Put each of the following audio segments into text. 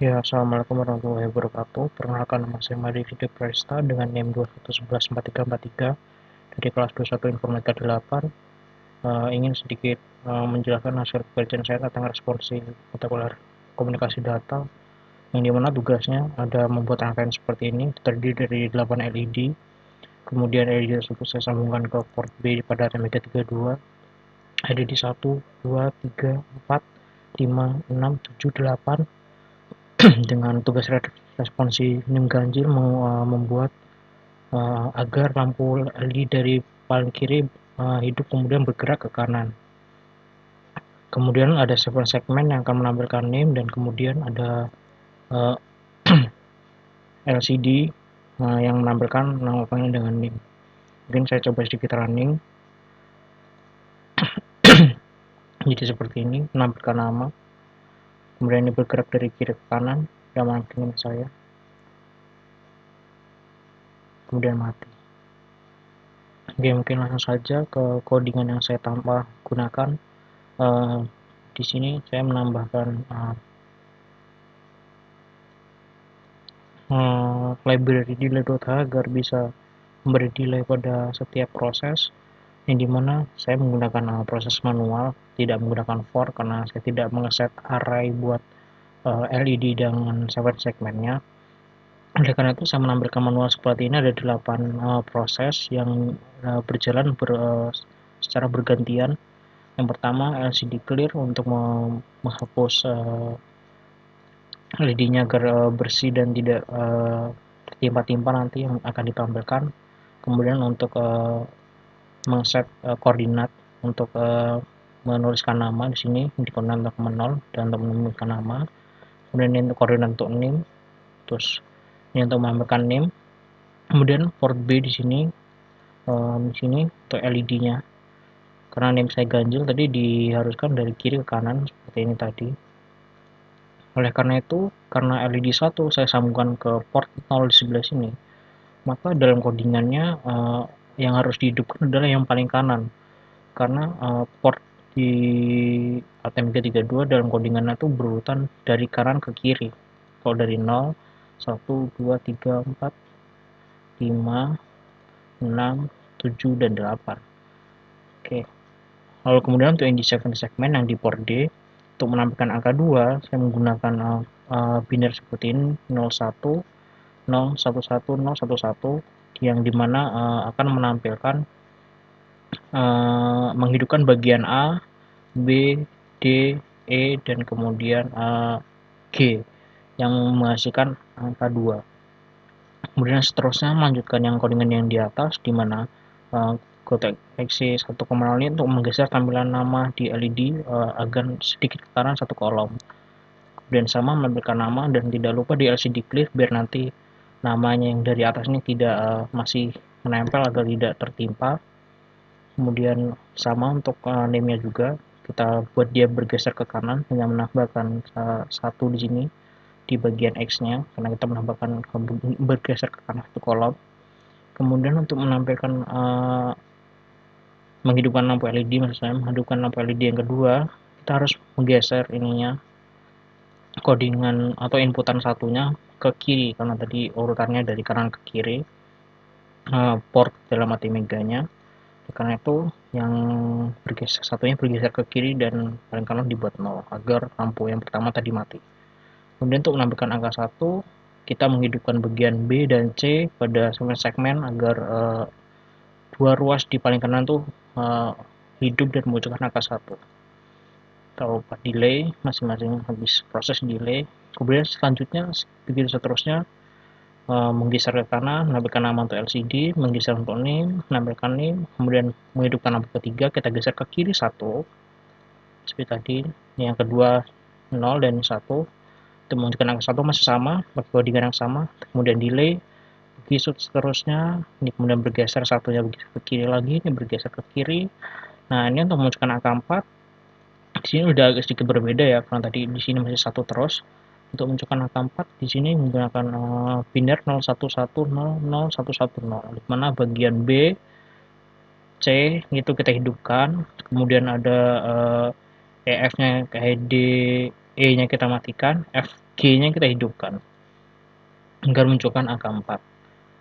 Ya, Assalamualaikum warahmatullahi wabarakatuh. Perkenalkan, nama saya Madi Fitri Presta dengan NIM 21114343 dari kelas 21 Informatika 8. Ingin sedikit menjelaskan hasil pekerjaan saya tentang responsi mata kuliah komunikasi data, yang dimana tugasnya ada membuat rangkaian seperti ini, terdiri dari 8 LED, kemudian LED tersebut saya sambungkan ke port B pada RMEGA 32, LED 1, 2, 3, 4, 5, 6, 7, 8, dengan tugas responsi NIM ganjil membuat agar lampu LED dari paling kiri hidup kemudian bergerak ke kanan. Kemudian ada segmen yang akan menampilkan NIM, dan kemudian ada LCD yang menampilkan nama panel dengan NIM. Mungkin saya coba sedikit running. Jadi seperti ini, menampilkan nama, kemudian ini bergerak dari kiri ke kanan, dan menampilkan saya, kemudian mati. Oke, mungkin langsung saja ke codingan yang saya tambah gunakan. Di sini saya menambahkan library delay.h agar bisa memberi delay pada setiap proses, yang dimana saya menggunakan proses manual, tidak menggunakan for karena saya tidak mengeset array buat LED dengan segmennya. Oleh karena itu saya menampilkan manual seperti ini. Ada 8 proses yang berjalan secara bergantian. Yang pertama LCD clear untuk menghapus LED-nya agar bersih dan tidak tertimpa-timpa nanti yang akan ditampilkan. Kemudian untuk mengset koordinat untuk menuliskan nama di sini di koordinat 0 dan untuk menemukan nama. Kemudian ini untuk koordinat untuk NIM, terus ini untuk menambahkan NIM. Kemudian port B di sini untuk LED-nya. Karena NIM saya ganjil tadi, diharuskan dari kiri ke kanan seperti ini tadi. Oleh karena itu, karena LED 1 saya sambungkan ke port 0 di sebelah sini, maka dalam codingannya yang harus dihidupkan adalah yang paling kanan. Karena port di ATM332 dalam codingannya itu berurutan dari kanan ke kiri. Kalau dari 0, 1, 2, 3, 4, 5, 6, 7, dan 8. Oke. Lalu kemudian untuk NG7 segmen yang di port D, untuk menampilkan angka 2, saya menggunakan biner seperti ini, 01, 011, 011, yang dimana akan menampilkan menghidupkan bagian A, B, D, E, dan kemudian G yang menghasilkan angka 2. Kemudian seterusnya melanjutkan yang codingan yang di atas, di mana kotak X 1,0 ini untuk menggeser tampilan nama di LED agar sedikit ke kanan satu kolom. Kemudian sama menampilkan nama, dan tidak lupa di LCD clear biar nanti namanya yang dari atas ini tidak masih menempel agar tidak tertimpa. Kemudian sama untuk name-nya juga, kita buat dia bergeser ke kanan dengan menambahkan 1 di sini di bagian X-nya, karena kita menambahkan bergeser ke kanan satu kolom. Kemudian untuk menampilkan menghidupkan lampu LED, maksud saya menghidupkan lampu LED yang kedua, kita harus menggeser ininya, codingan atau inputan satunya ke kiri, karena tadi urutannya dari kanan ke kiri, port dalam ATmega-nya. Karena itu yang satunya bergeser ke kiri dan paling kanan dibuat 0 agar lampu yang pertama tadi mati. Kemudian untuk menampilkan angka 1, kita menghidupkan bagian B dan C pada segmen agar dua ruas di paling kanan tuh hidup dan memunculkan angka 1. Atau delay, masing-masing habis proses delay. Kemudian selanjutnya begitu seterusnya, menggeser ke kanan, menampilkan nama untuk LCD, menggeser untuk NIM, menampilkan NIM, kemudian menghidupkan lampu ketiga, kita geser ke kiri 1, seperti tadi. Yang kedua 0 dan 1, untuk menunjukkan angka 1 masih sama, pakai codingan yang sama. Kemudian delay, begitu seterusnya, ini kemudian bergeser, satunya bergeser ke kiri lagi, ini bergeser ke kiri. Nah, ini untuk menunjukkan angka 4, di sini udah agak sedikit berbeda ya, karena tadi di sini masih 1 terus. Untuk menunjukkan angka 4, di sini menggunakan biner 01100110, di mana bagian B, C itu kita hidupkan, kemudian ada EF-nya, D, E-nya kita matikan, F, G G-nya kita hidupkan agar munculkan angka 4.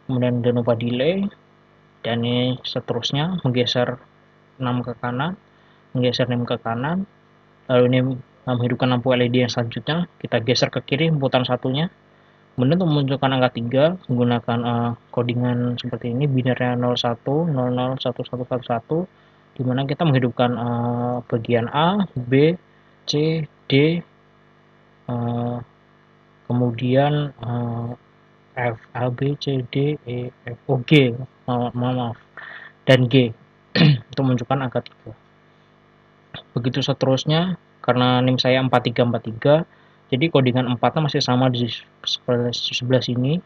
Kemudian jangan lupa delay, dan ini seterusnya menggeser 6 ke kanan, menggeser 6 ke kanan, lalu ini menghidupkan lampu LED yang selanjutnya, kita geser ke kiri inputan satunya. Kemudian untuk memunculkan angka 3 menggunakan codingan seperti ini, binarnya 01, 00, 1111, di mana kita menghidupkan bagian A, B, C, D, kemudian F, A, B, C, D, E, F, O, G, maaf, dan G untuk menunjukkan angka 3. Begitu seterusnya, karena NIM saya 4343, jadi codingan 4 masih sama di sebelah sini.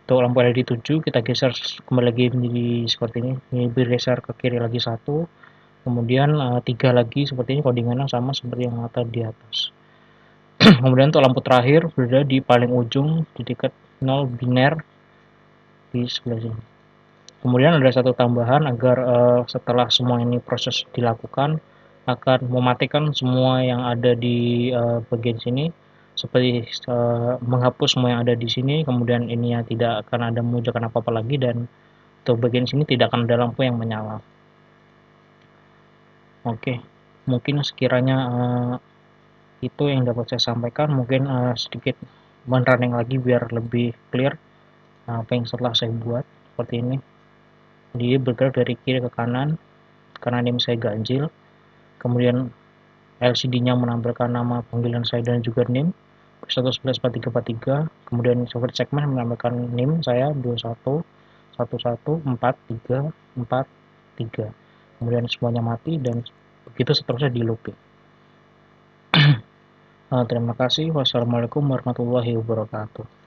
Untuk lampu LED 7 kita geser kembali lagi menjadi seperti ini bergeser ke kiri lagi 1, kemudian 3 lagi seperti ini, codingannya sama seperti yang ada di atas. Kemudian untuk lampu terakhir berada di paling ujung di dekat 0 biner di sebelah sini. Kemudian ada satu tambahan agar setelah semua ini proses dilakukan akan mematikan semua yang ada di bagian sini, seperti menghapus semua yang ada di sini, kemudian ini ya tidak akan ada menunjukkan apa-apa lagi, dan untuk bagian sini tidak akan ada lampu yang menyala. Oke, mungkin sekiranya itu yang dapat saya sampaikan. Mungkin sedikit running lagi biar lebih clear apa yang setelah saya buat seperti ini. Dia bergerak dari kiri ke kanan karena NIM saya ganjil, kemudian LCD-nya menampilkan nama panggilan saya dan juga NIM 114343, kemudian software segmen menampilkan NIM saya 21114343, kemudian semuanya mati dan begitu seterusnya di looping. Terima kasih. Wassalamualaikum warahmatullahi wabarakatuh.